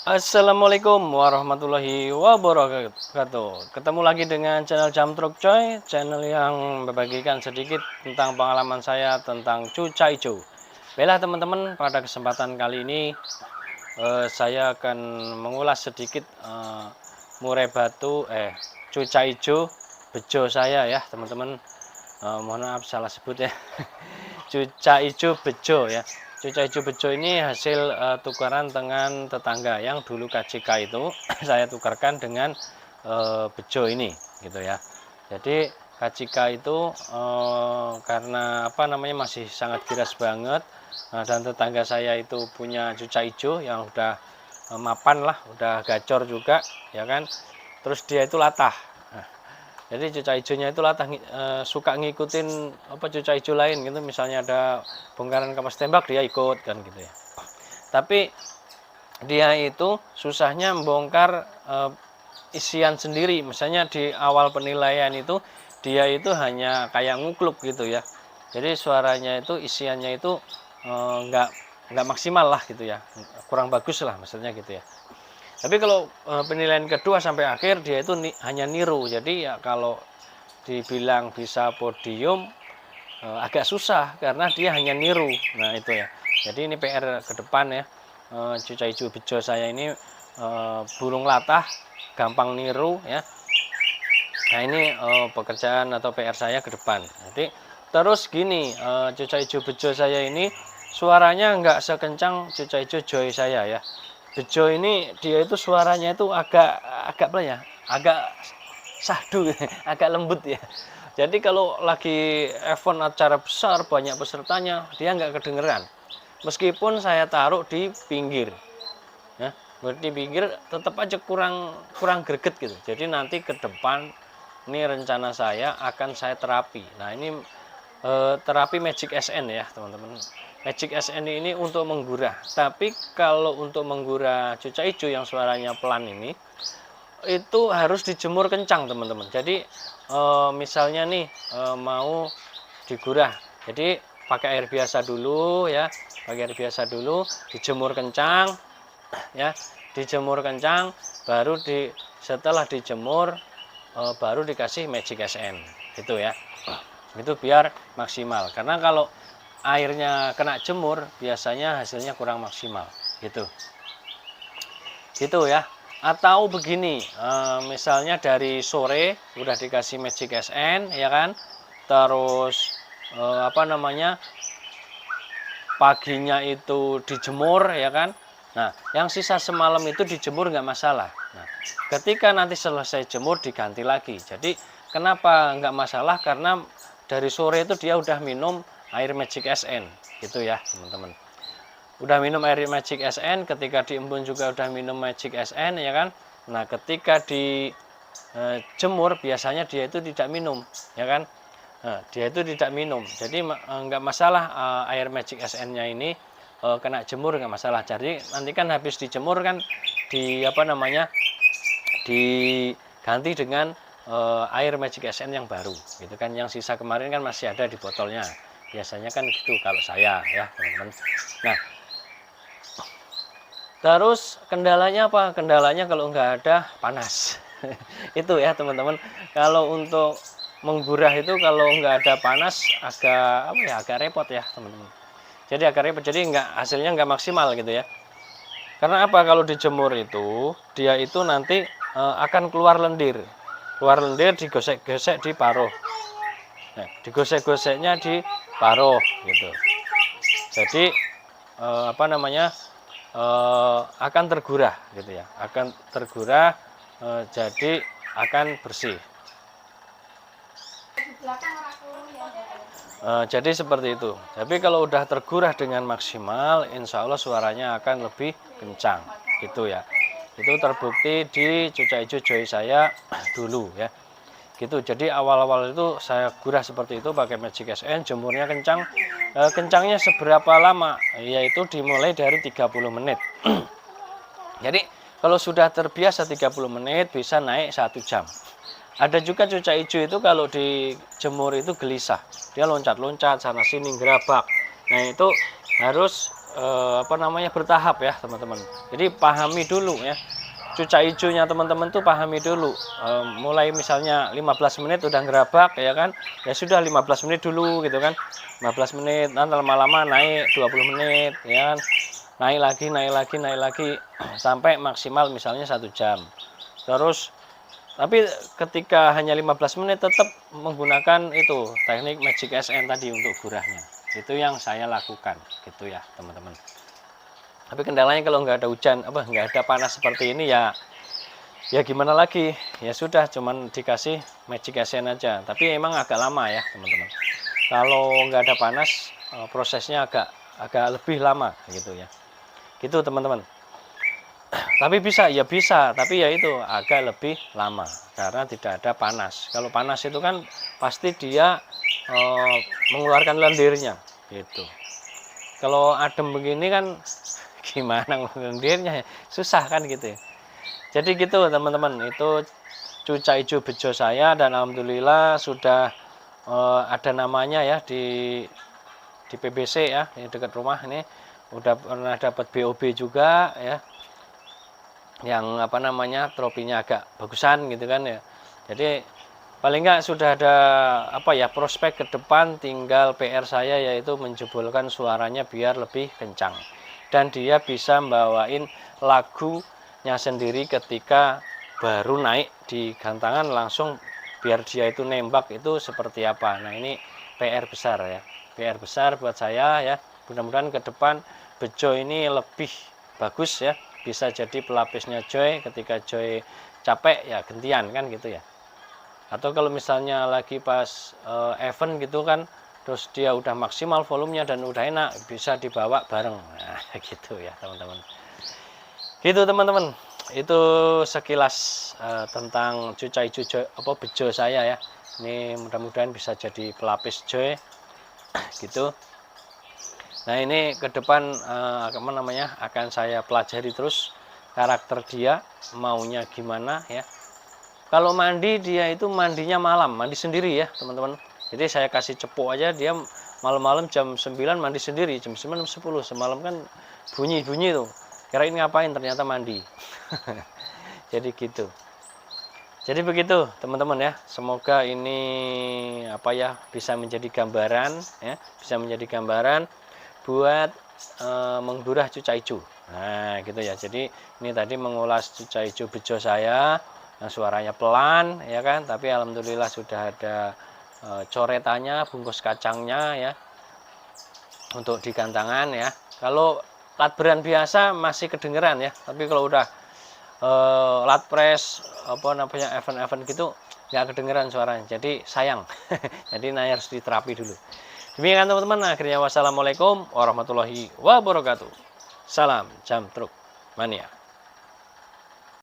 Assalamualaikum warahmatullahi wabarakatuh. Ketemu lagi dengan channel Jamtruk Coy, channel yang membagikan sedikit tentang pengalaman saya tentang cuca hijau. Baiklah teman-teman, pada kesempatan kali ini saya akan mengulas sedikit murai batu cuca hijau bejo saya ya teman-teman. Mohon maaf salah sebut ya. Cuca hijau bejo ya. Cuca hijau bejo ini hasil tukaran dengan tetangga yang dulu KCK itu saya tukarkan dengan bejo ini gitu ya. Jadi KCK itu karena apa namanya masih sangat giras banget, dan tetangga saya itu punya cuca hijau yang udah mapan lah, udah gacor juga ya kan. Terus dia itu latah. Jadi cuca hijaunya itu latah suka ngikutin apa cuca hijau lain gitu, misalnya ada bongkaran kapas tembak dia ikut kan gitu ya. Tapi dia itu susahnya membongkar isian sendiri. Misalnya di awal penilaian itu dia itu hanya kayak ngukluk gitu ya. Jadi suaranya itu isiannya itu nggak maksimal lah gitu ya, kurang bagus lah maksudnya gitu ya. Tapi kalau penilaian kedua sampai akhir dia itu hanya niru. Jadi ya kalau dibilang bisa podium agak susah karena dia hanya niru. Nah itu ya. Jadi ini PR ke depan ya. Cuca hijau bejo saya ini burung latah, gampang niru ya. Nah ini pekerjaan atau PR saya ke depan. Jadi terus gini, cuca hijau bejo saya ini suaranya nggak sekencang cuca hijau joy saya ya. Bejo ini dia itu suaranya itu agak apa ya, agak sahdu agak lembut ya. Jadi kalau lagi event acara besar banyak pesertanya dia nggak kedengeran, meskipun saya taruh di pinggir ya. Di pinggir tetap aja kurang greget gitu. Jadi nanti ke depan ini rencana saya akan saya terapi. Nah ini terapi Magic SN ya teman-teman. Magic SN ini untuk menggurah, tapi kalau untuk menggurah cuca hijau yang suaranya pelan ini itu harus dijemur kencang teman-teman. Jadi misalnya nih mau digurah, jadi pakai air biasa dulu ya, pakai air biasa dulu, dijemur kencang ya, dijemur kencang, baru setelah dijemur baru dikasih Magic SN gitu ya. Itu biar maksimal, karena kalau airnya kena jemur biasanya hasilnya kurang maksimal gitu ya. Atau begini, misalnya dari sore udah dikasih Magic SN ya kan, terus apa namanya paginya itu dijemur ya kan. Nah yang sisa semalam itu dijemur nggak masalah. Nah ketika nanti selesai jemur diganti lagi. Jadi kenapa nggak masalah, karena dari sore itu dia udah minum air Magic SN gitu ya teman-teman. Udah minum air Magic SN, ketika diembun juga udah minum Magic SN ya kan. Nah ketika di jemur biasanya dia itu tidak minum ya kan. Nah, dia itu tidak minum, jadi nggak masalah air Magic SN-nya ini kena jemur nggak masalah. Jadi nanti kan habis dijemur kan di apa namanya diganti dengan air Magic SN yang baru gitu kan, yang sisa kemarin kan masih ada di botolnya, biasanya kan gitu kalau saya ya teman-teman. Nah terus kendalanya apa? Kendalanya kalau nggak ada panas itu ya teman-teman. Kalau untuk menggurah itu kalau nggak ada panas agak apa ya, agak repot ya teman-teman. Jadi agak repot, jadi hasilnya nggak maksimal gitu ya. Karena apa? Kalau dijemur itu dia itu nanti akan keluar lendir, digosek-gosek di paruh. Nah, digosek-goseknya di paruh gitu. Jadi apa namanya akan tergurah gitu ya, akan tergurah, jadi akan bersih. Jadi seperti itu. Tapi kalau udah tergurah dengan maksimal, insya Allah suaranya akan lebih kencang gitu ya. Itu terbukti di cuca hijau joy saya dulu ya gitu. Jadi awal-awal itu saya gurah seperti itu pakai Magic SN, jemurnya kencang. Kencangnya seberapa lama? Yaitu dimulai dari 30 menit. Jadi kalau sudah terbiasa 30 menit bisa naik 1 jam. Ada juga cuca hijau itu kalau dijemur itu gelisah, dia loncat-loncat sana sini gerabak. Nah itu harus apa namanya, bertahap ya teman-teman. Jadi pahami dulu ya, cuca hijaunya teman-teman tuh pahami dulu. Mulai misalnya 15 menit udah gerabak ya kan, ya sudah 15 menit dulu gitu kan, 15 menit, nanti lama-lama naik 20 menit ya kan, naik lagi naik lagi naik lagi sampai maksimal misalnya 1 jam. Terus tapi ketika hanya 15 menit tetap menggunakan itu teknik Magic SN tadi untuk gurahnya. Itu yang saya lakukan gitu ya teman-teman. Tapi kendalanya kalau nggak ada hujan, nggak ada panas seperti ini ya, ya gimana lagi, ya sudah cuman dikasih Magic SN aja. Tapi emang agak lama ya teman-teman. Kalau nggak ada panas, prosesnya agak lebih lama gitu ya. Gitu teman-teman. Tapi bisa, ya bisa, tapi ya itu agak lebih lama karena tidak ada panas. Kalau panas itu kan pasti dia mengeluarkan lendirnya gitu. Kalau adem begini kan gimana lendirnya, susah kan gitu ya. Jadi gitu teman-teman, itu cuca hijau bejo saya, dan alhamdulillah sudah ada namanya ya di PBC ya, di dekat rumah ini udah pernah dapat BOB juga ya, yang apa namanya, tropinya agak bagusan gitu kan ya. Jadi paling enggak sudah ada apa ya, prospek ke depan. Tinggal PR saya yaitu menjebolkan suaranya biar lebih kencang, dan dia bisa bawain lagunya sendiri ketika baru naik di gantangan langsung, biar dia itu nembak itu seperti apa. Nah ini PR besar ya, PR besar buat saya ya. Mudah-mudahan ke depan bejo ini lebih bagus ya, bisa jadi pelapisnya Joy. Ketika Joy capek ya gantian kan gitu ya. Atau kalau misalnya lagi pas event gitu kan, terus dia udah maksimal volumenya dan udah enak, bisa dibawa bareng. Nah gitu ya teman-teman. Gitu teman-teman, itu sekilas tentang cuca hijau bejo saya ya. Ini mudah-mudahan bisa jadi pelapis Joy gitu. Nah ini ke depan apa namanya, akan saya pelajari terus karakter dia maunya gimana ya. Kalau mandi, dia itu mandinya malam, mandi sendiri ya teman-teman. Jadi saya kasih cepuk aja, dia malam-malam jam 9 mandi sendiri, jam 9 10 semalam kan bunyi-bunyi tuh. Kirain ngapain, ternyata mandi. Jadi gitu. Jadi begitu teman-teman ya. Semoga ini apa ya, bisa menjadi gambaran ya, bisa menjadi gambaran buat menggurah cuca hijau. Nah gitu ya. Jadi ini tadi mengulas cuca hijau bejo saya yang suaranya pelan ya kan, tapi alhamdulillah sudah ada coretannya, bungkus kacangnya ya untuk di gantangan ya. Kalau lat beran biasa masih kedengeran ya, tapi kalau udah lat press apa namanya, event-event gitu nggak kedengeran suaranya, jadi sayang. Jadi harus diterapi dulu. Demikian teman-teman, akhirnya wassalamualaikum warahmatullahi wabarakatuh. Salam Jam Truk Mania.